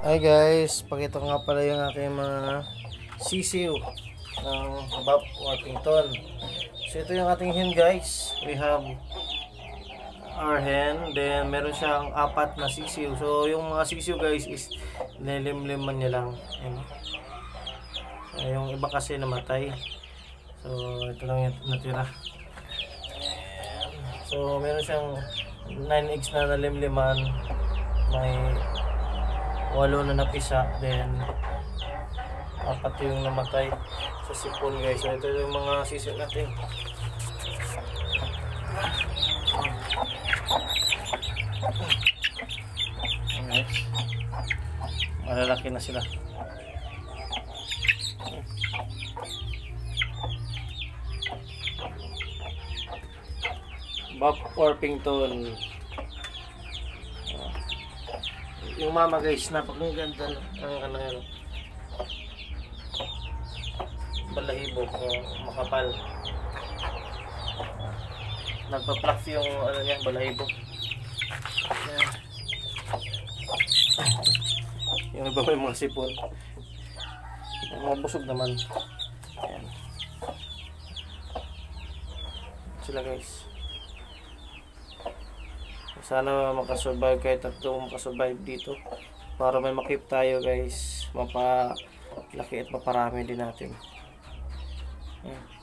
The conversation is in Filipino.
Hi guys, pakita ko nga pala yung aking mga sisiw ng Bob Orpington. So ito yung ating hen guys. We have our hen, then meron siyang 4 na sisiw. So yung mga sisiw guys is nilimliman niya lang. Yung iba kasi namatay. So ito lang yung natira. So meron siyang 9 eggs na nalimliman. May 8 na napisa, then 4 yung namatay sa sipon guys. So ito yung mga sisiw natin. Guys, malalaki na sila. Bob Orpington. Yung mama guys, napakaganda ang ano yan. Balahibo, makapal. Nagpa-pluck yung ano niya, balahibo. Ayan. Yung iba may mga sipon. Yung mga busog naman. Ayan. Sila guys. Sana makasurvive kahit tatlo makasurvive dito para may makip tayo guys, mapalaki at maparami din natin. Ayan.